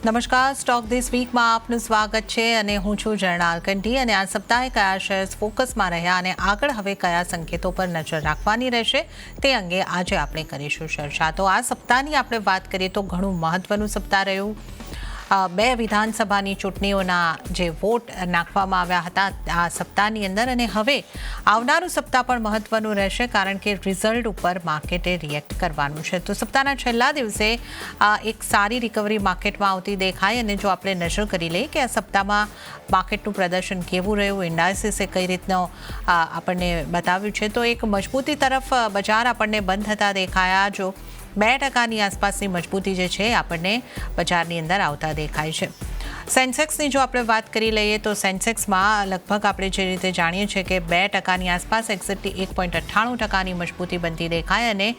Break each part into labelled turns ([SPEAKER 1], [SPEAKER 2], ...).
[SPEAKER 1] નમસ્કાર, stock this વીકમાં આપનું સ્વાગત છે અને હું છું જર્નાલ કંઠી અને આ સપ્તાહે કયા શેર્સ ફોકસમાં રહ્યા અને આગળ હવે કયા સંકેતો પર નજર રાખવાની રહેશે તે અંગે આજે આપણે કરીશું ચર્ચા. તો આ સપ્તાહની આપણે વાત કરીએ તો ઘણું મહત્વનું સપ્તાહ રહ્યું. બે વિધાનસભાની ચૂંટણીઓના જે વોટ નાખવામાં આવ્યા હતા આ સપ્તાહની અંદર અને હવે આવનારું સપ્તાહ પણ મહત્વનું રહેશે કારણ કે રિઝલ્ટ ઉપર માર્કેટે રિએક્ટ કરવાનું છે. તો સપ્તાહના છેલ્લા દિવસે એક સારી રિકવરી માર્કેટમાં આવતી દેખાય અને જો આપણે નજર કરી લઈએ કે આ સપ્તાહમાં માર્કેટનું પ્રદર્શન કેવું રહ્યું, ઇન્ડાયસીસે કઈ રીતનો આપણને બતાવ્યું છે, તો એક મજબૂતી તરફ બજાર આપણને બંધ થતા દેખાયા. જો 2% આસપાસની મજબૂતી જે છે આપણને બજારની અંદર આવતા દેખાય છે. સેન્સેક્સની જો આપણે વાત કરી લઈએ તો સેન્સેક્સમાં લગભગ આપણે જે રીતે જાણીએ છીએ કે 2% આસપાસ એક્ઝેક્ટલી 1.98% મજબૂતી બનતી દેખાય અને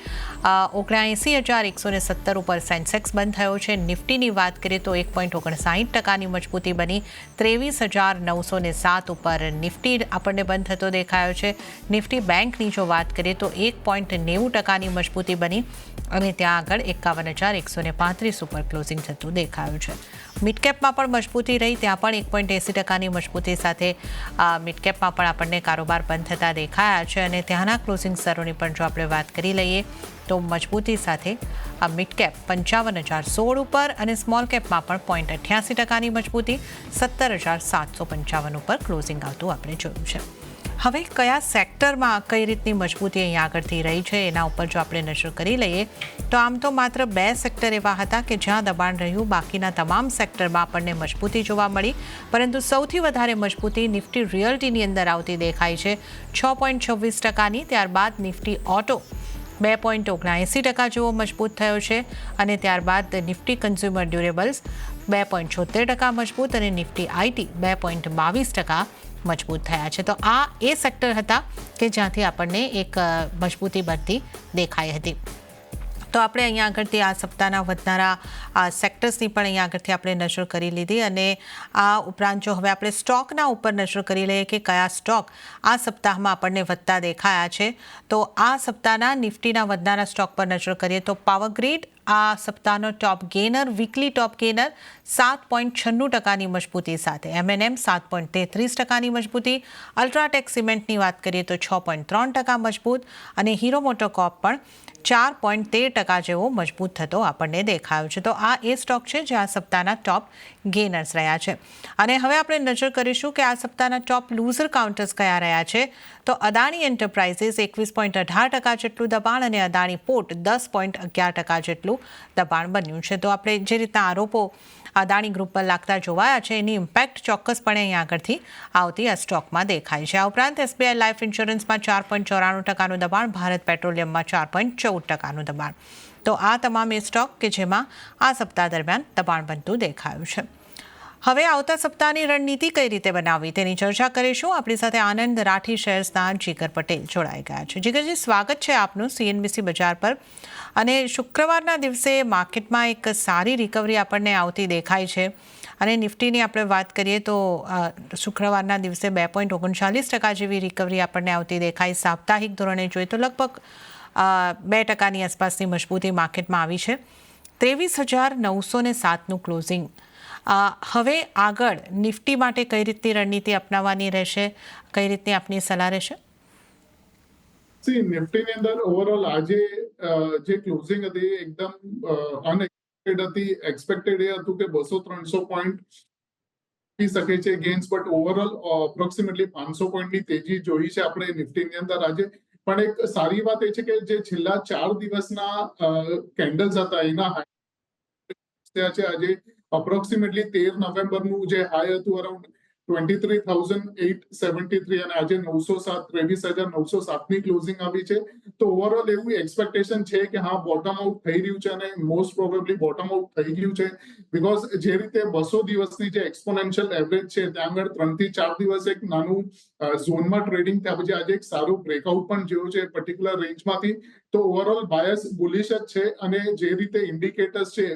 [SPEAKER 1] 79,117 ઉપર સેન્સેક્સ બંધ થયો છે. નિફ્ટીની વાત કરીએ તો 1.59% મજબૂતી બની 23,907 ઉપર નિફ્ટી આપણને બંધ થતો દેખાયો છે. નિફ્ટી બેંકની જો વાત કરીએ તો 1.90% મજબૂતી બની અને ત્યાં આગળ 51,135 ઉપર ક્લોઝિંગ થતું દેખાયું છે. મિડકેપમાં પણ મજબૂતી રહી, ત્યાં પણ 1.80% મજબૂતી સાથે મિડકેપમાં પણ આપણને કારોબાર બંધ થતા દેખાયા છે અને ત્યાંના ક્લોઝિંગ સ્તરોની પણ જો આપણે વાત કરી લઈએ તો મજબૂતી સાથે મિડકેપ 55,016 ઉપર અને સ્મોલ કેપમાં પણ 0.88% મજબૂતી 17,755 ઉપર ક્લોઝિંગ આવતું આપણે જોયું છે. હવે કયા સેક્ટરમાં કઈ રીતની મજબૂતી અહીંયા આગળથી રહી છે એના ઉપર જો આપણે નજર કરી લઈએ તો આમ તો માત્ર 2 સેક્ટર એવા હતા કે જ્યાં દબાણ રહ્યું, બાકીના તમામ સેક્ટરમાં આપણને મજબૂતી જોવા મળી, પરંતુ સૌથી વધારે મજબૂતી નિફ્ટી રિયલ્ટીની અંદર આવતી દેખાય છે 6.26%ની. ત્યારબાદ નિફ્ટી ઓટો 2.79% જેવો મજબૂત થયો છે અને ત્યારબાદ નિફ્ટી કન્ઝ્યુમર ડ્યુરેબલ્સ 2.76% મજબૂત અને નિફ્ટી આઈટી 2.22% મજબૂત થયા છે. તો આ એ સેક્ટર હતા કે જ્યાંથી આપણને એક મજબૂતી બનતી દેખાઈ હતી. તો આપણે અહીંયા આગળથી આ સપ્તાહના વધનારા સેક્ટર્સની પણ અહીંયા આગળથી આપણે નજર કરી લીધી અને આ ઉપરાંત જો હવે આપણે સ્ટોકના ઉપર નજર કરી લઈએ કે કયા સ્ટોક આ સપ્તાહમાં આપણને વધતા દેખાયા છે, તો આ સપ્તાહના નિફ્ટીના વધનારા સ્ટોક પર નજર કરીએ તો પાવરગ્રીડ આ સપ્તાહનો top gainer, weekly top gainer 7.96%ની મજબૂતી સાથે. M&M 7.33%ની મજબૂતી. અલ્ટ્રાટેક સિમેન્ટની વાત કરીએ તો 6.3% મજબૂત અને હીરો મોટોકોર્પ પણ 4.13% જેવો મજબૂત થતો આપણને દેખાયો છે. તો આ એ સ્ટોક છે જે આ સપ્તાહના ટોપ ગેનર્સ રહ્યા છે. અને હવે આપણે નજર કરીશું કે આ સપ્તાહના ટોપ લૂઝર કાઉન્ટર્સ કયા રહ્યા છે. તો અદાણી એન્ટરપ્રાઇઝીસ 21.18% જેટલું દબાણ અને અદાણી પોર્ટ 10.11% જેટલું દબાણ બન્યું છે. તો આપણે જે રીતના આરોપો અદાણી ગ્રુપ પર લાગતા જોવાયા છે એની ઇમ્પેક્ટ ચોક્કસપણે અહીંયા આગળથી આવતી આ સ્ટોકમાં દેખાય છે. આ ઉપરાંત એસબીઆઈ લાઈફ ઇન્સ્યોરન્સમાં 4.94%નું દબાણ, ભારત પેટ્રોલિયમમાં 4.14%નું દબાણ. તો આ તમામ એ સ્ટોક કે જેમાં આ સપ્તાહ દરમિયાન દબાણ બનતું દેખાયું છે. હવે આવતા સપ્તાહની રણનીતિ કઈ રીતે બનાવવી તેની ચર્ચા કરીશું. આપણી સાથે આનંદ રાઠી શેર્સના જીગર પટેલ જોડાઈ ગયા છે. જીગરજી, સ્વાગત છે આપનું CNBC બજાર પર. અને શુક્રવારના દિવસે માર્કેટમાં એક સારી રિકવરી આપણને આવતી દેખાય છે અને નિફ્ટીની આપણે વાત કરીએ તો શુક્રવારના દિવસે 2.39% જેવી રિકવરી આપણને આવતી દેખાય. સાપ્તાહિક ધોરણે જોઈએ તો લગભગ 2%ની આસપાસની મજબૂતી માર્કેટમાં આવી છે. 23,907નું ક્લોઝિંગ. હવે આગળ નિફ્ટી માટે કઈ રીતની રણનીતિ અપનાવવાની રહેશે, કઈ રીતની આપની સલાહ રહેશે?
[SPEAKER 2] નિફ્ટીની અંદર ઓવરઓલ આજે જે ક્લોઝિંગ હતી એકદમ અનએક્સપેક્ટેડ હતી. એક્સપેક્ટેડ એ હતું કે 200-300 પોઈન્ટ થઈ શકે છે ગેન્સ, બટ ઓવરઓલ અપ્રોક્સિમેટલી 500 પોઈન્ટની તેજી જોઈ છે આપણે નિફ્ટીની અંદર આજે. પણ એક સારી વાત એ છે કે જે છેલ્લા 4 દિવસના કેન્ડલ્સ હતા એના હાઈ છે આજે. અપ્રોક્સિમેટલી 13 નવેમ્બરનું જે હાઈ હતું અરાઉન્ડ 23,873 અને આજે 23,907ની ક્લોઝિંગ આવી છે. તો ઓવરઓલ એવું એક્સપેક્ટેશન છે કે હા, બોટમ આઉટ થઈ રહ્યું છે અને મોસ્ટ પ્રોબેબલી બોટમ આઉટ થઈ ગયું છે. બીકોઝ જે રીતે 200 દિવસની જે એક્સપોનેન્શિયલ એવરેજ છે ત્યાં આગળ 3 થી 4 દિવસ એક નાનું ઝોનમાં ટ્રેડિંગ થયા પછી આજે એક સારું બ્રેકઆઉટ પણ જોયું છે પર્ટિક્યુલર રેન્જમાંથી. તો ઓવરઓલ બાયસ બુલિશ જ છે અને જે રીતે ઇન્ડિકેટર્સ છે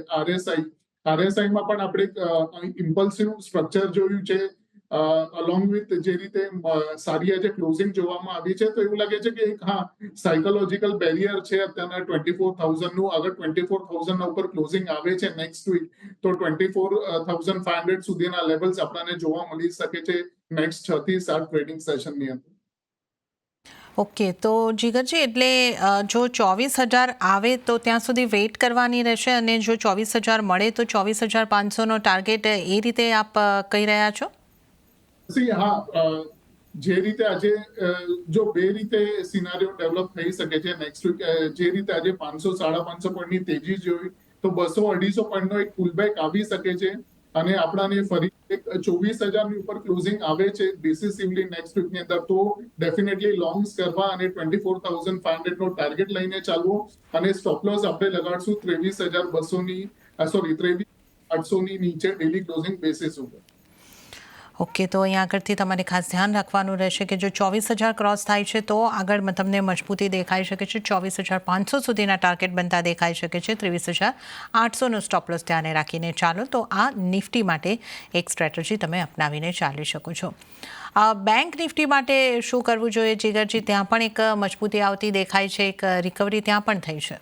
[SPEAKER 2] RSI માં પણ આપણે ઇમ્પલ્સિવ સ્ટ્રક્ચર જોયું છે. અલોંગ વિથ જે રીતે સારી આજે ક્લોઝિંગ જોવામાં આવી છે, તો એવું લાગે છે કે એક સાયકોલોજીકલ બેરિયર છે અત્યારના 24,000 નું. અગર 24,000 ના ઉપર ક્લોઝિંગ આવે છે નેક્સ્ટ વીક, તો 24,500 સુધીના લેવલ્સ આપણને જોવા મળી શકે છે નેક્સ્ટ 6 થી 7 ટ્રેડિંગ સેશનની અંદર.
[SPEAKER 1] ઓકે, તો જીગરજી એટલે જો 24,000 આવે તો ત્યાં સુધી વેઇટ કરવાની રહેશે, અને જો 24,000 મળે તો 24,500નો ટાર્ગેટ, એ રીતે આપ કહી રહ્યા છો?
[SPEAKER 2] જે રીતે આજે જો બે રીતે સિનારીઓ ડેવલપ થઈ શકે છે નેક્સ્ટ વીક. જે રીતે આજે 500-550 પોઈન્ટની તેજી જોઈ, તો 200-250 પોઈન્ટનો એક પુલબેક આવી શકે છે, અને આપણાને ફરી એક 24,000 ઉપર ક્લોઝિંગ આવે છે ડિસિસિવલી નેક્સ્ટ વીકની અંદર, તો ડેફિનેટલી લોંગ્સ કરવા અને 24,500 નો ટાર્ગેટ લઈને ચાલવો, અને સ્ટોપ લોસ આપણે લગાડશું 23,200 23,800 ની નીચે ડેલી ક્લોઝિંગ બેસિસ ઉપર.
[SPEAKER 1] ઓકે, તો અહીંયા આગળથી તમારે ખાસ ધ્યાન રાખવાનું રહેશે કે જો 24,000 ક્રોસ થાય છે તો આગળ તમને મજબૂતી દેખાઈ શકે છે. 24,500 સુધીના ટાર્ગેટ બનતા દેખાઈ શકે છે. 23,800નો સ્ટોપ લોસ ધ્યાને રાખીને ચાલો, તો આ નિફ્ટી માટે એક સ્ટ્રેટેજી તમે અપનાવીને ચાલી શકો છો. બેંક નિફ્ટી માટે શું કરવું જોઈએ જીગરજી? ત્યાં પણ એક મજબૂતી આવતી દેખાય છે, એક રિકવરી ત્યાં પણ થઈ છે.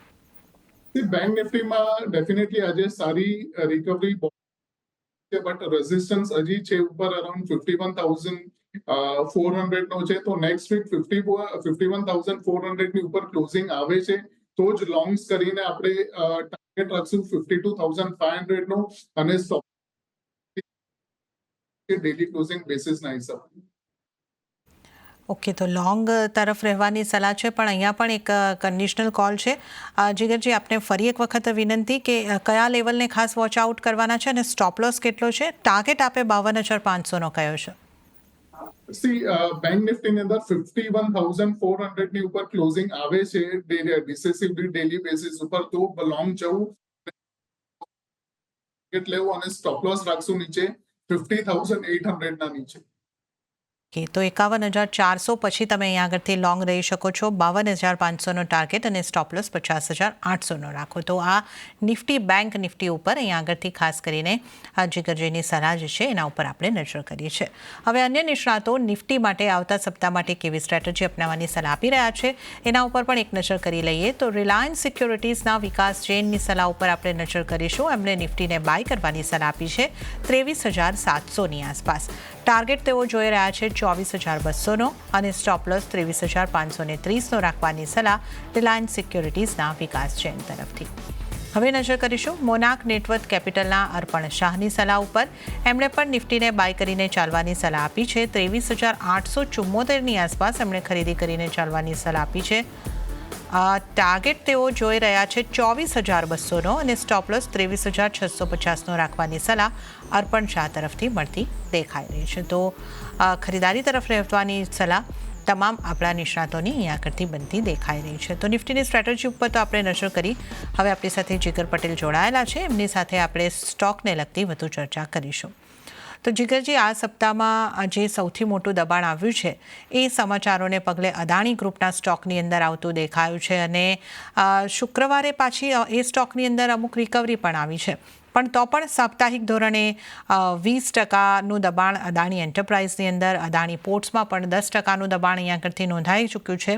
[SPEAKER 2] બેંક નિફ્ટીમાં ડેફિનેટલી આજે સારી રિકવરી, બટ રેઝિસ્ટન્સ હજી છે ઉપર અરાઉન્ડ 51,400 નો છે. તો નેક્સ્ટ વીક 51,400 ની ઉપર ક્લોઝિંગ આવે છે તો જ લોંગ્સ કરીને આપણે ટાર્ગેટ રાખશું 52,500 નો, અને સ્ટોપ ડેલી ક્લોઝિંગ બેસિસના હિસાબે.
[SPEAKER 1] ઓકે, તો લોંગ તરફ રહેવાની સલાહ છે, પણ અહીંયા પણ એક કન્ડિશનલ કોલ છે. જીગરજી, આપને ફરી એક વખત વિનંતી કે કયા લેવલને ખાસ વોચ આઉટ કરવાના છે અને સ્ટોપ લોસ કેટલો છે? ટાર્ગેટ આપે 52,500નો કયો છે?
[SPEAKER 2] બેંક નિફ્ટીની અંદર 51,400 ની ઉપર ક્લોઝિંગ આવે છે ડિસેસિવલી ડેલી બેસિસ ઉપર, તો લોંગ જવું લેવું, અને સ્ટોપ લોસ રાખશું નીચે 50,800 ના નીચે.
[SPEAKER 1] ઓકે, તો 51,400 પછી તમે અહીંયા આગળથી લોંગ રહી શકો છો. 52,500નો ટાર્ગેટ અને સ્ટોપ લોસ 50,800નો રાખો. તો આ નિફ્ટી બેંક નિફ્ટી ઉપર અહીંયા આગળથી ખાસ કરીને આ જીગરજીની સલાહ જે છે એના ઉપર આપણે નજર કરીએ છીએ. હવે અન્ય નિષ્ણાતો નિફ્ટી માટે આવતા સપ્તાહ માટે કેવી સ્ટ્રેટેજી અપનાવવાની સલાહ આપી રહ્યા છે એના ઉપર પણ એક નજર કરી લઈએ. તો રિલાયન્સ સિક્યોરિટીઝના વિકાસ જૈનની સલાહ ઉપર આપણે નજર કરીશું. એમણે નિફ્ટીને બાય કરવાની સલાહ આપી છે 23,700ની આસપાસ. ટાર્ગેટ તેઓ જોઈ રહ્યા છે 24,200નો, અને સ્ટોપ લોસ 23,530નો રાખવાની સલાહ રિલાયન્સ સિક્યોરિટીઝના વિકાસ જૈન તરફથી. હવે નજર કરીશું મોનાક નેટવર્થ કેપિટલના અર્પણ શાહની સલાહ ઉપર. એમણે પણ નિફ્ટીને બાય કરીને ચાલવાની સલાહ આપી છે 23,874ની આસપાસ એમણે ખરીદી કરીને ચાલવાની સલાહ આપી છે. ટાર્ગેટ તેઓ જોઈ રહ્યા છે 24,200નો, અને સ્ટોપ લોસ 23,650નો રાખવાની સલાહ અર્પણ શાહ તરફથી મળતી દેખાઈ રહી છે. તો ખરીદારી તરફ રહેવાની સલાહ તમામ આપણા નિષ્ણાતોની અહીંયા આગળથી બનતી દેખાઈ રહી છે. તો નિફ્ટીની સ્ટ્રેટેજી ઉપર તો આપણે નજર કરી. હવે આપણી સાથે જીગર પટેલ જોડાયેલા છે, એમની સાથે આપણે સ્ટોકને લગતી વધુ ચર્ચા કરીશું. તો જીગરજી, આ સપ્તાહમાં જે સૌથી મોટું દબાણ આવ્યું છે એ સમાચારોને પગલે અદાણી ગ્રુપના સ્ટોકની અંદર આવતું દેખાયું છે, અને શુક્રવારે પાછી એ સ્ટોકની અંદર અમુક રિકવરી પણ આવી છે, પણ તો પણ સાપ્તાહિક ધોરણે 20%નું દબાણ અદાણી એન્ટરપ્રાઇઝની અંદર, અદાણી પોર્ટ્સમાં પણ 10%નું દબાણ અહીંયા આગળથી નોંધાઈ ચૂક્યું છે.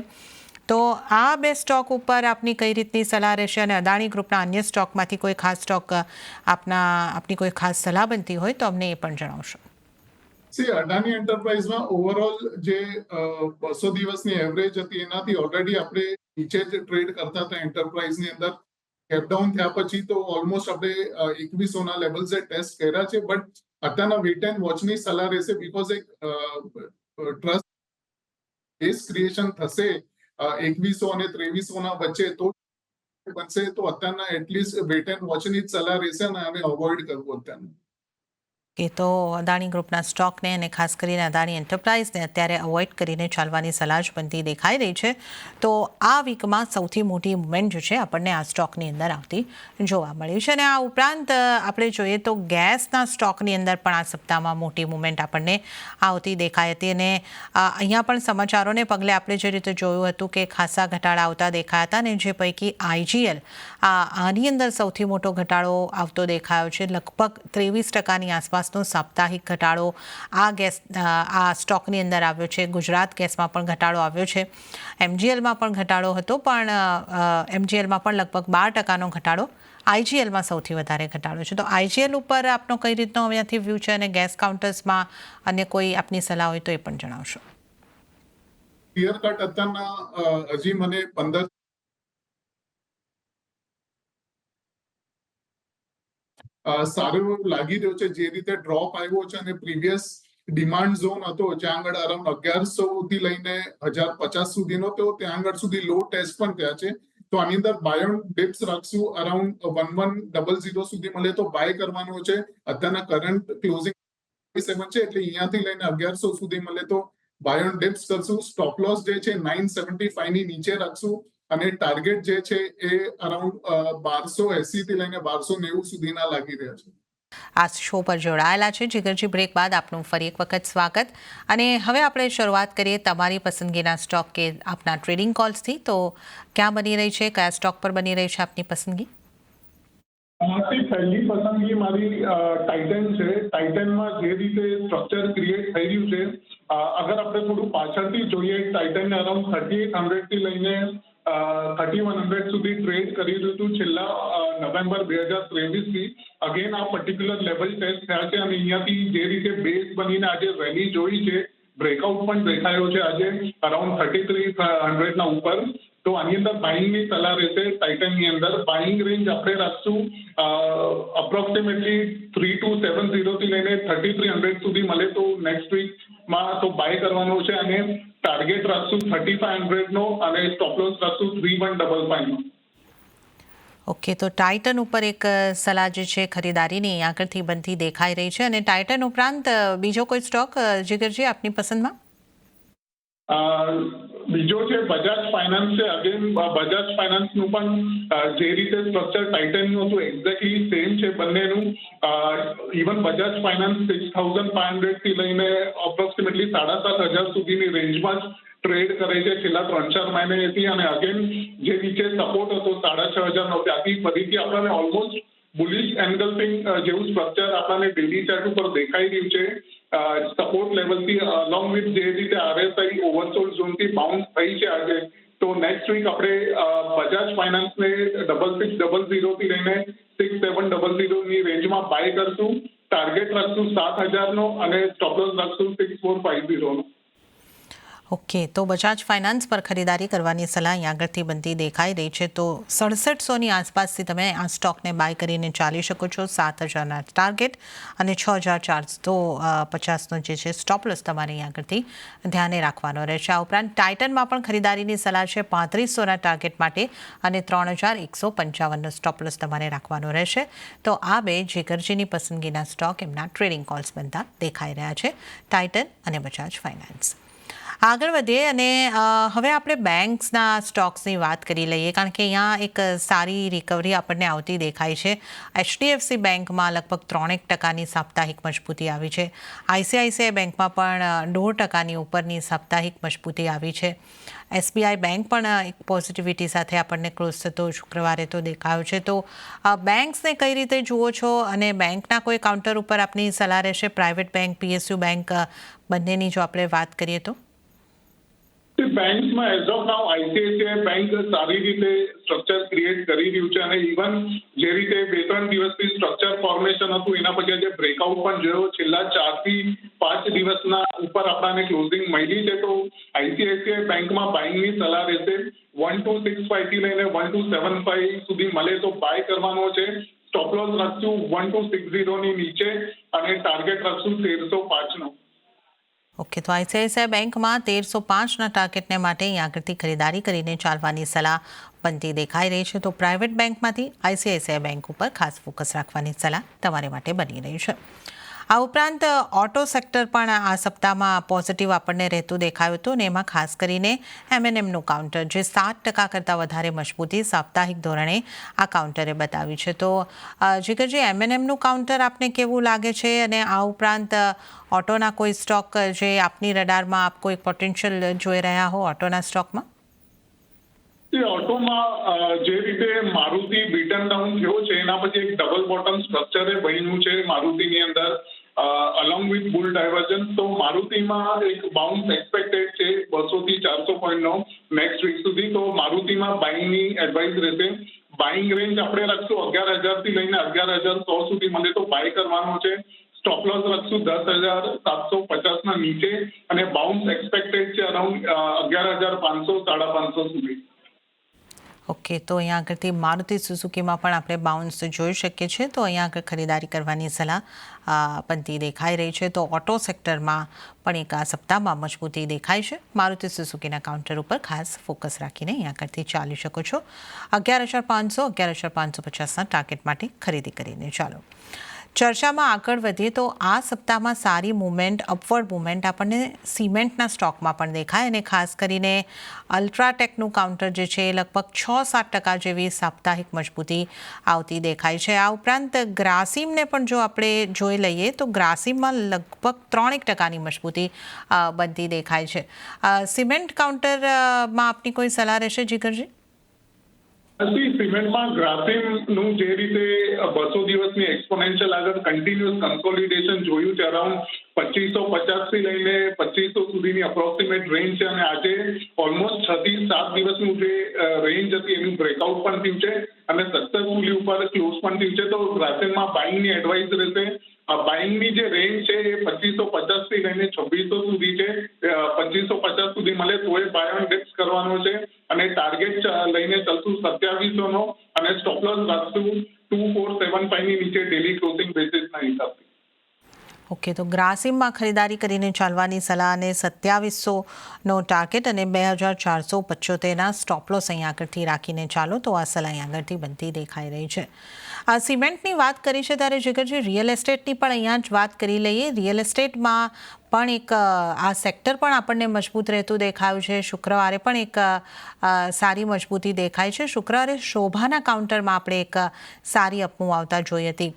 [SPEAKER 1] તો આ બે સ્ટોક ઉપર આપની કઈ રીતની સલાહ રહેશે, અને અદાણી ગ્રુપના અન્ય સ્ટોકમાંથી કોઈ ખાસ સ્ટોક આપની કોઈ ખાસ સલાહ બનતી હોય તો અમને એ પણ જણાવશો.
[SPEAKER 2] અદાણી એન્ટરપ્રાઇઝમાં ઓવરઓલ જે 200 દિવસની એવરેજ હતી એનાથી ઓલરેડી આપણે નીચે જ ટ્રેડ કરતા હતા એન્ટરપ્રાઇઝની અંદર. કેપડાઉન થયા પછી તો ઓલમોસ્ટ આપણે 2100ના લેવલ્સે ટેસ્ટ કર્યા છે, બટ અત્યારના વેટ એન્ડ વોચની સલાહ રહેશે, બીકોઝ એક ટ્રસ્ટ બેઝ ક્રિએશન થશે 2100 અને 2300ના વચ્ચે, તો બનશે. તો અત્યારના એટલીસ્ટ વેટ એન્ડ વોચની જ સલાહ રહેશે, અને આને અવોઇડ કરવું અત્યારનું.
[SPEAKER 1] કે તો અદાણી ગ્રુપના સ્ટોકને અને ખાસ કરીને અદાણી એન્ટરપ્રાઇઝને અત્યારે અવોઇડ કરીને ચાલવાની સલાહ જ બનતી દેખાઈ રહી છે. તો આ વીકમાં સૌથી મોટી મુવમેન્ટ જે છે આપણને આ સ્ટોકની અંદર આવતી જોવા મળી છે. અને આ ઉપરાંત આપણે જોઈએ તો ગેસના સ્ટોકની અંદર પણ આ સપ્તાહમાં મોટી મુવમેન્ટ આપણને આવતી દેખાઈ હતી, અને અહીંયા પણ સમાચારોને પગલે આપણે જે રીતે જોયું હતું કે ખાસા ઘટાડા આવતા દેખાયા હતા, અને જે પૈકી IGL આની અંદર સૌથી મોટો ઘટાડો આવતો દેખાયો છે. લગભગ 23%ની આસપાસ આસપાસનો સાપ્તાહિક ઘટાડો આ સ્ટોકની અંદર આવ્યો છે. ગુજરાત ગેસમાં પણ ઘટાડો આવ્યો છે. MGLમાં પણ ઘટાડો હતો, પણ MGLમાં પણ લગભગ 12% ઘટાડો. IGLમાં સૌથી વધારે ઘટાડો છે. તો IGL ઉપર આપનો કઈ રીતનો અહીંયાથી વ્યૂ છે, અને ગેસ કાઉન્ટર્સમાં અન્ય કોઈ આપની સલાહ હોય તો એ પણ જણાવશો.
[SPEAKER 2] ક્લિયર કટ અત્યારના હજી મને 15 સારું લાગી રહ્યો છે. જે રીતે ડ્રોપ આવ્યો છે અને પ્રીવિયસ ડિમાન્ડ ઝોન હતો જ્યાં આગળ અરાઉન્ડ 1100 થી લઈને 1050 સુધીનો, તો ત્યાં આગળ સુધી લો ટેસ્ટ પણ થયા છે. તો આની અંદર બાય ઓન ડિપ્સ રાખશું. અરાઉન્ડ 1100 સુધી મળે તો બાય કરવાનો છે. અત્યારના કરંટ ક્લોઝિંગ 7 છે, એટલે અહીંયાથી લઈને 1100 સુધી મળે તો બાય ઓન ડિપ્સ કરશું. સ્ટોપ લોસ જે છે 975 ની નીચે રાખશું, અને ટાર્ગેટ જે છે એ અરાઉન્ડ 1280 થી લઈને 1290 સુધીના લાગી રહ્યા છે.
[SPEAKER 1] આ શો પર જોડાયેલા છે જીગરજી. બ્રેક બાદ આપનું ફરી એક વખત સ્વાગત. અને હવે આપણે શરૂઆત કરીએ તમારી પસંદગીના સ્ટોક કે આપના ટ્રેડિંગ કોલ્સથી. તો ક્યાં બની રહી છે, કયા સ્ટોક પર બની રહી છે આપની પસંદગી?
[SPEAKER 2] પહેલી પસંદગી મારી ટાઇટન છે. ટાઇટનમાં જે રીતે સ્ટ્રક્ચર ક્રિએટ થઈ રહ્યું છે, અગર આપણે થોડું પાછળથી જોઈએ, ટાઇટનને અરાઉન્ડ 3800 થી લઈને 3100 સુધી ટ્રેડ કરી રહ્યું હતું છેલ્લા નવેમ્બર 2023 થી. અગેન આ પર્ટિક્યુલર લેવલ ટેસ્ટ થયા છે, અને અહીંયાથી જે રીતે બેઝ બનીને આજે રેલી જોઈ છે, બ્રેકઆઉટ પણ દેખાયો છે આજે અરાઉન્ડ 3300 ના ઉપર. તો આની અંદર બાઇંગની સલાહ રહેશે. ટાઇટનની અંદર બાઇંગ રેન્જ આપણે રાખશું અપ્રોક્સિમેટલી 3270 થી લઈને 3300 સુધી મળે તો નેક્સ્ટ વીકમાં તો બાય કરવાનો છે, અને ટાર્ગેટ રાખશું 3500 નો, અને સ્ટોપ લોસ રાખશું 3155 નો.
[SPEAKER 1] ઓકે, તો ટાઇટન ઉપર એક સલાહ જે છે ખરીદારીની આગળથી બનતી દેખાઈ રહી છે. અને ટાઇટન ઉપરાંત બીજો કોઈ સ્ટોક જીગરજી આપની પસંદમાં?
[SPEAKER 2] બીજો છે બજાજ ફાઇનાન્સ છે. અગેન બજાજ ફાઇનાન્સનું પણ જે રીતે સ્ટ્રક્ચર ટાઇટનનું હતું એક્ઝેક્ટલી સેમ છે બંનેનું. ઇવન બજાજ ફાઇનાન્સ 6500 થી લઈને અપ્રોક્સિમેટલી 7500 સુધીની રેન્જમાં જ ટ્રેડ કરે છે છેલ્લા 3-4 મહિનાથી. અને અગેન જે નીચે સપોર્ટ હતો 6500 ત્યાંથી ફરીથી આપણને ઓલમોસ્ટ બુલિશ એન્ગલ્ફિંગ જેવું સ્ટ્રક્ચર આપણને ડેલી ચાર્ટ ઉપર દેખાઈ રહ્યું છે. સપોર્ટ લેવલથી અલોંગ વિથ જે રીતે RSI ઓવરસોલ્ડ ઝોનથી બાઉન્સ થઈ છે આજે, તો નેક્સ્ટ વીક આપણે બજાજ ફાઇનાન્સને 6600 થી લઈને 6700 ની રેન્જમાં બાય કરશું. ટાર્ગેટ રાખશું 7000 નો, અને સ્ટોપ લોસ રાખશું 6450 નો.
[SPEAKER 1] ઓકે, તો બજાજ ફાઇનાન્સ પર ખરીદારી કરવાની સલાહ અહીં આગળથી બનતી દેખાઈ રહી છે. તો 6700ની આસપાસથી તમે આ સ્ટોકને બાય કરીને ચાલી શકો છો. 7000ના ટાર્ગેટ અને 6450નો જે છે સ્ટોપ લોસ તમારે અહીં આગળથી ધ્યાને રાખવાનો રહેશે. આ ઉપરાંત ટાઇટનમાં પણ ખરીદારીની સલાહ છે 3500ના ટાર્ગેટ માટે, અને 3155નો સ્ટોપ લોસ તમારે રાખવાનો રહેશે. તો આ બે જીગરજીની પસંદગીના સ્ટોક એમના ટ્રેડિંગ કોલ્સ બનતા દેખાઈ રહ્યા છે, ટાઇટન અને બજાજ ફાઇનાન્સ. આગળ વધીએ અને હવે આપણે બેન્ક્સના સ્ટોક્સની વાત કરી લઈએ, કારણ કે અહીંયા એક સારી રિકવરી આપણને આવતી દેખાય છે. HDFC બેંકમાં લગભગ 3% સાપ્તાહિક મજબૂતી આવી છે. ICICI બેંકમાં પણ 1.5% ઉપરની સાપ્તાહિક મજબૂતી આવી છે. SBI બેંક પણ એક પોઝિટિવિટી સાથે આપણને ક્લોઝ થતો શુક્રવારે તો દેખાયો છે. તો બેંક્સને કઈ રીતે જુઓ છો, અને બેંકના કોઈ કાઉન્ટર ઉપર આપની સલાહ રહેશે? પ્રાઇવેટ બેંક, PSU બેંક બંનેની જો આપણે વાત કરીએ તો
[SPEAKER 2] બેંક્સમાં as of now ICICI bank સારી રીતે સ્ટ્રક્ચર ક્રિએટ કરી રહ્યું છે, અને ઇવન જે રીતે 2-3 દિવસથી સ્ટ્રક્ચર ફોર્મેશન હતું એના પછી આજે બ્રેકઆઉટ પણ જોયો. છેલ્લા 4 થી 5 દિવસના ઉપર આપણને ક્લોઝિંગ મળી છે. તો ICICI બેંકમાં બાઇંગની સલાહ રહેશે. 1265 થી લઈને 1275 સુધી મળે તો બાય કરવાનો છે. સ્ટોપ લોસ રાખશું 1260 ની નીચે, અને ટાર્ગેટ રાખશું 1305 નો.
[SPEAKER 1] ઓકે, તો ICICI બેંકમાં 1305ના ટાર્ગેટને માટે અહીં આગળથી ખરીદારી કરીને ચાલવાની સલાહ બનતી દેખાઈ રહી છે. તો પ્રાઇવેટ બેંકમાંથી ICICI બેંક ઉપર ખાસ ફોકસ રાખવાની સલાહ તમારે માટે બની રહી છે. આ ઉપરાંત ઓટો સેક્ટર પણ આ સપ્તાહમાં પોઝિટિવ આપણને રહેતું દેખાયું હતું, અને એમાં ખાસ કરીને M&Mનું કાઉન્ટર જે 7% કરતાં વધારે મજબૂતી સાપ્તાહિક ધોરણે આ કાઉન્ટરે બતાવી છે. તો જીગરજી, M&Mનું કાઉન્ટર આપને કેવું લાગે છે? અને આ ઉપરાંત ઓટોના કોઈ સ્ટોક જે આપની રડારમાં આપ કોઈ પોટેન્શિયલ જોઈ રહ્યા હો ઓટોના સ્ટોકમાં?
[SPEAKER 2] ઓટોમાં જે રીતે મારુતિ બીટન ડાઉન થયો છે એના પછી એક ડબલ બોટમ સ્ટ્રક્ચરે બન્યું છે મારુતિની અંદર. Along with bull divergence. તો મારુતિમાં એક બાઉન્સ એક્સપેક્ટેડ છે 200 થી 400 પોઈન્ટનો નેક્સ્ટ વીક સુધી. તો મારુતિમાં બાઇંગની એડવાઇસ રહેશે. બાઇંગ રેન્જ આપણે રાખશું 11,000 થી લઈને 11,100 સુધી મને તો બાય કરવાનો છે. સ્ટોપ લોસ રાખશું 10,750 ના નીચે અને બાઉન્સ એક્સપેક્ટેડ છે અરાઉન્ડ 11,500 550 સુધી.
[SPEAKER 1] ઓકે, તો અહીંયા આગળથી મારુતિ સુઝુકીમાં પણ આપણે બાઉન્સ જોઈ શકીએ છીએ. તો અહીંયા આગળ ખરીદારી કરવાની સલાહ બનતી દેખાઈ રહી છે. તો ઓટો સેક્ટરમાં પણ એક આ સપ્તાહમાં મજબૂતી દેખાય છે. મારુતિ સુઝુકીના કાઉન્ટર ઉપર ખાસ ફોકસ રાખીને અહીંયા આગળથી ચાલી શકો છો. 11,500 11,550ના ટાર્ગેટ માટે ખરીદી કરીને ચાલો. ચર્ચામાં આગળ વધીએ તો આ સપ્તાહમાં સારી મુવમેન્ટ, અપવર્ડ મુવમેન્ટ આપણને સિમેન્ટના સ્ટોકમાં પણ દેખાય અને ખાસ કરીને અલ્ટ્રાટેકનું કાઉન્ટર જે છે એ લગભગ 6-7% જેવી સાપ્તાહિક મજબૂતી આવતી દેખાય છે. આ ઉપરાંત ગ્રાસિમને પણ જો આપણે જોઈ લઈએ તો ગ્રાસિમમાં લગભગ 3% મજબૂતી બનતી દેખાય છે. સિમેન્ટ કાઉન્ટરમાં આપની કોઈ સલાહ રહેશે જીગરજી?
[SPEAKER 2] સિમેન્ટમાં ગ્રાસિમનું જે રીતે 200 દિવસની એક્સપોનેન્શિયલ આગળ કન્ટિન્યુઅસ કન્સોલિડેશન જોયું છે અરાઉન્ડ 2550 થી લઈને 2500 સુધીની અપ્રોક્સિમેટ રેન્જ છે અને આજે ઓલમોસ્ટ 6 થી 7 દિવસનું જે રેન્જ હતી એનું બ્રેકઆઉટ પણ થયું છે અને સક્સેસફુલી ઉપર ક્લોઝ પણ થયું છે. તો ગ્રાસિમમાં બાઇંગની એડવાઇસ રહેશે. બાઇંગની જે રેન્જ છે એ 2550 થી લઈને 2600 સુધી છે. 2550 સુધી મળે તો એ બાય ઓન ડિપ્સ કરવાનો છે અને ટાર્ગેટ લઈને ચાલતું 2700 અને સ્ટોપ લોસ રાખશું 2475 ની નીચે ડેલી ક્લોઝિંગ બેસિસના હિસાબથી.
[SPEAKER 1] ઓકે, તો ગ્રાસિમમાં ખરીદારી કરીને ચાલવાની સલાહ અને 2700નો ટાર્ગેટ અને 2,475ના સ્ટોપ લોસ અહીંયા આગળથી રાખીને ચાલો. તો આ સલાહ અહીંયા આગળથી બનતી દેખાઈ રહી છે. આ સિમેન્ટની વાત કરી છે ત્યારે જીગરજી રિયલ એસ્ટેટની પણ અહીંયા જ વાત કરી લઈએ. રિયલ એસ્ટેટમાં પણ એક આ સેક્ટર પણ આપણને મજબૂત રહેતું દેખાયું છે. શુક્રવારે પણ એક સારી મજબૂતી દેખાય છે. શુક્રવારે શોભાના કાઉન્ટરમાં આપણે એક સારી અપમૂવ આવતા જોઈ હતી.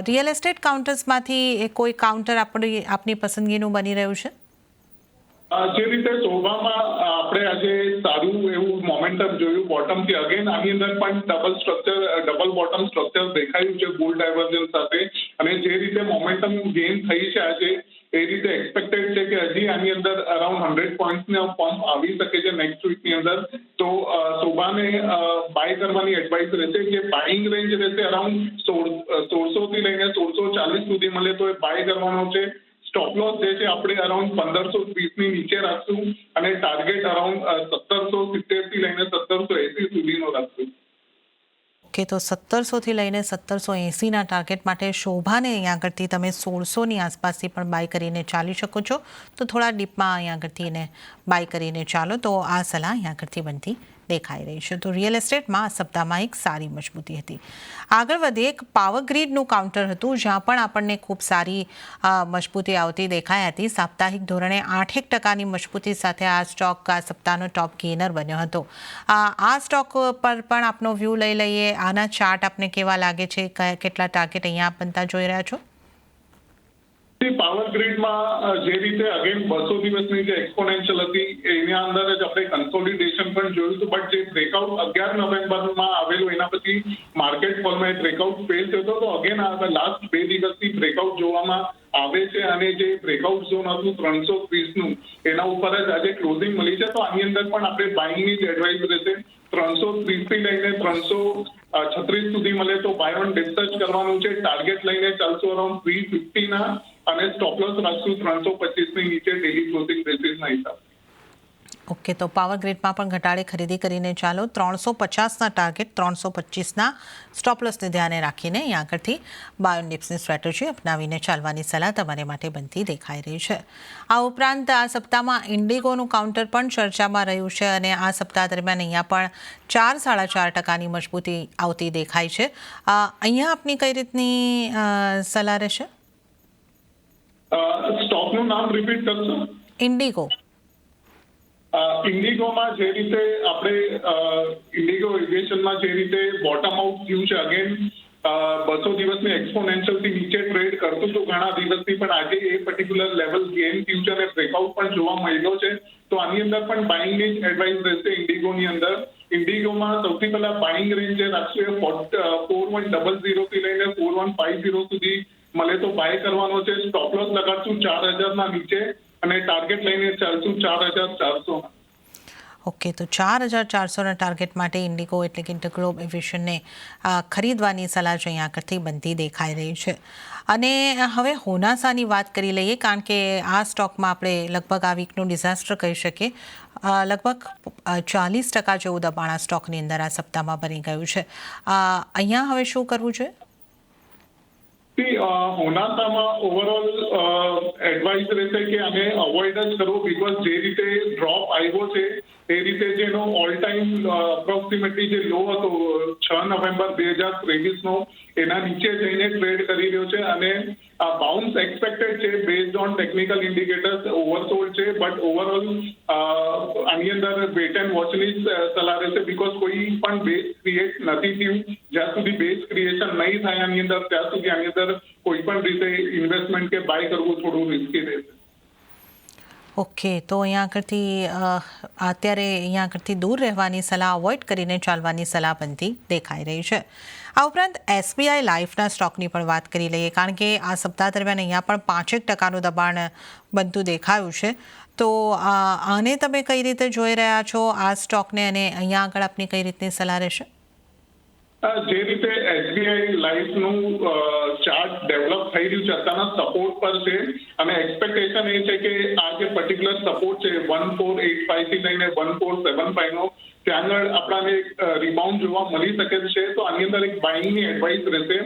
[SPEAKER 1] રિયલ એસ્ટેટ કાઉન્ટર્સમાંથી કોઈ કાઉન્ટર આપની પસંદગીનું બની રહ્યું છે?
[SPEAKER 2] જે રીતે શોભામાં આપણે આજે સારું એવું મોમેન્ટમ જોયું બોટમથી અગેન આની અંદર પણ ડબલ બોટમ સ્ટ્રક્ચર દેખાયું છે બુલ ડાયવર્જન્સ સાથે અને જે રીતે મોમેન્ટમ ગેઇન થઈ છે આજે એ રીતે એક્સપેક્ટેડ છે કે હજી આની અંદર અરાઉન્ડ 100 પોઈન્ટ્સનો પંપ આવી શકે છે નેક્સ્ટ વીકની અંદર. તો શોભાને બાય કરવાની એડવાઇસ રહેશે. જે બાઇંગ રેન્જ રહેશે અરાઉન્ડ 1600 થી લઈને 1640 સુધી મળે તો એ બાય કરવાનો છે. સ્ટોપ લોસ જે છે આપણે અરાઉન્ડ 1520 ની નીચે રાખશું અને ટાર્ગેટ અરાઉન્ડ 1770 થી લઈને 1780 સુધીનો રાખશું.
[SPEAKER 1] ઓકે, તો 1700થી લઈને 1780ના ટાર્ગેટ માટે શોભાને અહીંયા આગળથી તમે 1600ની આસપાસથી પણ બાય કરીને ચાલી શકો છો. તો થોડા ડીપમાં અહીંયા આગળથી એને બાય કરીને ચાલો. તો આ સલાહ અહીંયા આગળથી બનતી દેખાઈ રહી છે. તો રિયલ એસ્ટેટમાં આ સપ્તાહમાં એક સારી મજબૂતી હતી. આગળ વધીએ, એક પાવર ગ્રીડનું કાઉન્ટર હતું જ્યાં પણ આપણને ખૂબ સારી મજબૂતી આવતી દેખાઈ હતી. સાપ્તાહિક ધોરણે 8% મજબૂતી સાથે આ સ્ટોક આ સપ્તાહનો ટોપ ગેઇનર બન્યો હતો. આ સ્ટોક પર પણ આપનો વ્યૂ લઈ લઈએ. આના ચાર્ટ આપને કેવા લાગે છે? કેટલા ટાર્ગેટ અહીંયા બનતા જોઈ રહ્યા છો?
[SPEAKER 2] પાવર ગ્રીડમાં જે રીતે અગેન 200 દિવસની જે એક્સપોનેન્શિયલ હતી એના અંદર જ આપણે કન્સોલિડેશન પણ જોયું હતું. બટ જે બ્રેકઆઉટ 11 નવેમ્બરમાં આવેલું એના પછી માર્કેટ ફોલમાં બ્રેકઆઉટ ફેલ થયો હતો. તો અગેન આ લાસ્ટ 2 દિવસથી બ્રેકઆઉટ જોવામાં આવે છે અને જે બ્રેકઆઉટ ઝોન હતું 320નું એના ઉપર જ આજે ક્લોઝિંગ મળી છે. તો આની અંદર પણ આપણે બાઇંગની જ એડવાઇસ રહેશે. 330 થી લઈને 336 સુધી મળે તો બાય ઓન ડિસ્કસ કરવાનું છે. ટાર્ગેટ લઈને ચાલશું અરાઉન્ડ 350ના અને સ્ટોપ લોસ રાખશું 325ની નીચે ડેલી ક્લોઝિંગ બેસિસના હિસાબ.
[SPEAKER 1] ઓકે, તો પાવર ગ્રીડમાં પણ ઘટાડે ખરીદી કરીને ચાલો. 350ના ટાર્ગેટ 325ના સ્ટોપ લોસને ધ્યાને રાખીને અહીંયા આગળથી બાય ઓન ડિપ્સની સ્ટ્રેટેજી અપનાવીને ચાલવાની સલાહ તમારે માટે બનતી દેખાઈ રહી છે. આ ઉપરાંત આ સપ્તાહમાં ઇન્ડિગોનું કાઉન્ટર પણ ચર્ચામાં રહ્યું છે અને આ સપ્તાહ દરમિયાન અહીંયા પણ 4-4.5%ની મજબૂતી આવતી દેખાય છે. અહીંયા આપની કઈ રીતની સલાહ રહેશે?
[SPEAKER 2] સ્ટોકનું નામ રિપીટ કરશો?
[SPEAKER 1] ઇન્ડિગો.
[SPEAKER 2] ઇન્ડિગોમાં જે રીતે આપણે ઇન્ડિગો એવિએશનમાં જે રીતે બોટમ આઉટ થયું છે અગેન 200 દિવસની એક્સપોનેન્શિયલથી નીચે ટ્રેડ કરતું હતું ઘણા દિવસથી પણ આજે એ પર્ટિક્યુલર લેવલ ગેઇન થયું છે અને બ્રેકઆઉટ પણ જોવા મળ્યો છે. તો આની અંદર પણ બાઇંગની જ એડવાઇસ રહેશે ઇન્ડિગોની અંદર. ઇન્ડિગોમાં સૌથી પહેલા બાઇંગ રેન્જ જે રાખશે 4100 થી લઈને 4150 સુધી મળે તો બાય કરવાનો છે. સ્ટોપ લોસ લગાડશું 4,000 ના નીચે અને ટાર્ગેટ લઈને ચાલશું 4,400.
[SPEAKER 1] ઓકે, તો 4,400ના ટાર્ગેટ માટે ઇન્ડિગો એટલે કે ઇન્ટરગ્લોબ એવિએશનને ખરીદવાની સલાહ જો અહીંયા આગળથી બનતી દેખાઈ રહી છે. અને હવે હોનાસાની વાત કરી લઈએ, કારણ કે આ સ્ટોકમાં આપણે લગભગ આ વીકનું ડિઝાસ્ટર કહી શકીએ. લગભગ 40% જેવું દબાણ આ સ્ટોકની અંદર આ સપ્તાહમાં બની ગયું છે. અહીંયા હવે શું કરવું જોઈએ?
[SPEAKER 2] હોનાસામાં ઓવરઓલ એડવાઇસ રહેશે કે આને અવોઇડ જ કરવો, બીકોઝ જે રીતે ડ્રોપ આવ્યો છે એ રીતે જેનો ઓલ ટાઈમ અપ્રોક્સિમેટલી જે લો હતો 6 નવેમ્બર 2023નો એના નીચે જઈને ટ્રેડ કરી રહ્યો છે અને બાઉન્સ એક્સપેક્ટેડ છે based on technical indicators. Oversold છે, બટ ઓવરઓલ આની અંદર વેટ એન્ડ વોચની સલાહ રહેશે, બીકોઝ કોઈ પણ બેઝ ક્રિએટ નથી થયું. જ્યાં સુધી બેઝ ક્રિએશન નહીં થાય આની અંદર ત્યાં સુધી આની અંદર કોઈ પણ રીતે ઇન્વેસ્ટમેન્ટ કે બાય કરવું થોડું રિસ્કી રહેશે.
[SPEAKER 1] ઓકે, તો અહીંયા આગળથી અત્યારે અહીંયા આગળથી દૂર રહેવાની સલાહ, અવોઇડ કરીને ચાલવાની સલાહ બનતી દેખાઈ રહી છે. આ ઉપરાંત SBI લાઈફના સ્ટોકની પણ વાત કરી લઈએ, કારણ કે આ સપ્તાહ દરમિયાન અહીંયા પણ 5% દબાણ બનતું દેખાયું છે. તો આને તમે કઈ રીતે જોઈ રહ્યા છો આ સ્ટોકને, અને અહીંયા આગળ આપની કઈ રીતની સલાહ રહેશે?
[SPEAKER 2] જે રીતે SBI લાઈફનું ચાર્ટ ડેવલપ થઈ રહ્યું છે અત્યારના સપોર્ટ પર છે અને એક્સપેક્ટેશન એ છે કે આ જે પર્ટિક્યુલર સપોર્ટ છે 1485 થી લઈને 1475 નો ત્યાં આગળ આપણાને રિબાઉન્ડ જોવા મળી શકે છે. તો આની અંદર એક બાઇંગની એડવાઇસ રહેશે.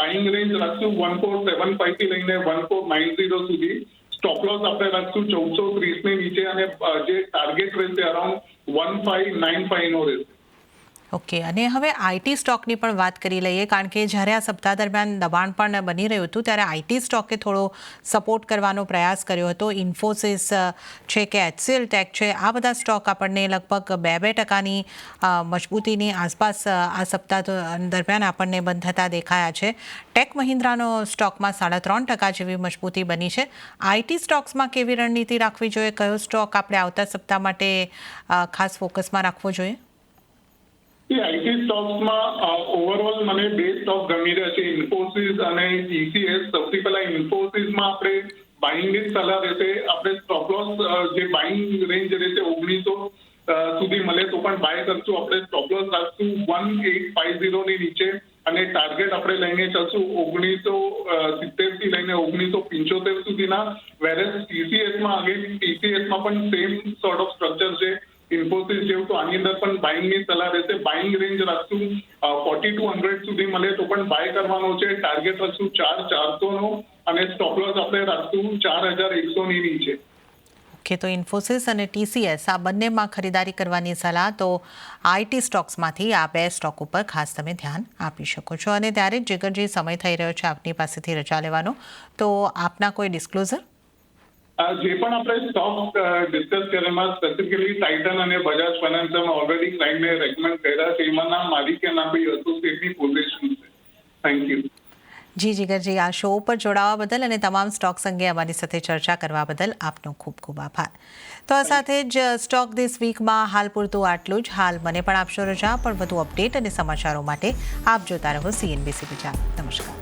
[SPEAKER 2] બાઇંગ રેન્જ રાખશું 1475 થી લઈને 1490 સુધી. સ્ટોપ લોસ આપણે રાખશું 1430 ની નીચે અને જે ટાર્ગેટ રહેશે અરાઉન્ડ 1595 નો રહેશે.
[SPEAKER 1] ઓકે, અને હવે IT સ્ટોકની પણ વાત કરી લઈએ, કારણ કે જ્યારે આ સપ્તાહ દરમિયાન દબાણ પણ બની રહ્યું હતું ત્યારે IT સ્ટોકે થોડો સપોર્ટ કરવાનો પ્રયાસ કર્યો હતો. ઇન્ફોસિસ છે કે HCL ટેક છે, આ બધા સ્ટોક આપણને લગભગ 2% મજબૂતીની આસપાસ આ સપ્તાહ દરમિયાન આપણને બંધ થતા દેખાયા છે. ટેક મહિન્દ્રાનો સ્ટોકમાં 3.5% જેવી મજબૂતી બની છે. IT સ્ટોક્સમાં કેવી રણનીતિ રાખવી જોઈએ? કયો સ્ટોક આપણે આવતા સપ્તાહ માટે ખાસ ફોકસમાં રાખવો જોઈએ?
[SPEAKER 2] IT સ્ટોક્સમાં ઓવરઓલ મને બે સ્ટોક ગમી રહ્યા છે, ઇન્ફોસિસ અને TCS. સૌથી પહેલા ઇન્ફોસિસમાં આપણે બાઇંગની સલાહ રહેશે. આપણે સ્ટોપ લોસ જે બાઇંગ રેન્જ રહેશે 1900 સુધી મળે તો પણ બાય કરશું. આપણે સ્ટોપ લોસ રાખશું 1850 ની નીચે અને ટાર્ગેટ આપણે લઈને ચાલશું 1970 થી લઈને 1975 સુધીના. વેરેસ TCSમાં પણ સેમ સોર્ટ ઓફ સ્ટ્રક્ચર છે ઇન્ફોસિસ જેવું. તો આની અંદર પણ બાઇંગની સલાહ રહેશે. બાઇંગ રેન્જ રાખશું 4200 સુધી મળે તો પણ બાય કરવાનો છે. ટાર્ગેટ રાખશું 4,400 નો અને સ્ટોપ લોસ આપણે રાખશું 4,100 ની નીચે.
[SPEAKER 1] ઓકે, તો ઇન્ફોસિસ અને TCS આ બંનેમાં ખરીદારી કરવાની સલાહ. તો IT સ્ટોક્સમાંથી આ બે સ્ટોક ઉપર ખાસ તમે ધ્યાન આપી શકો છો. અને ત્યારે જ જીગરજી, સમય થઈ રહ્યો છે આપની પાસેથી રજા લેવાનો, તો આપના કોઈ ડિસ્ક્લોઝર?
[SPEAKER 2] જે પણ આપણે સ્ટોક ડિસ્કસ કર્યા સ્પેસિફિકલી ટાઇટન અને બજાજ ફાઇનાન્સમાં ઓલરેડી ક્લાયન્ટને રેકમેન્ડ કર્યા છે. એમાંના મારી કે ના બી એસોસિએટની પોઝિશન છે. Thank you.
[SPEAKER 1] જી જીગરજી, આ શો ઉપર જોડાવા બદલ અને તમામ સ્ટોક્સ અંગે અમારી સાથે ચર્ચા કરવા બદલ આપનો ખૂબ ખૂબ આભાર. તો આ સાથે જ સ્ટોક ધીસ વીકમાં હાલ પૂરતું આટલું જ. હાલ મને પણ આપશો રજા, પણ વધુ અપડેટ અને સમાચારો માટે આપ જોતા રહો CNBC ગુજરાત. નમસ્કાર.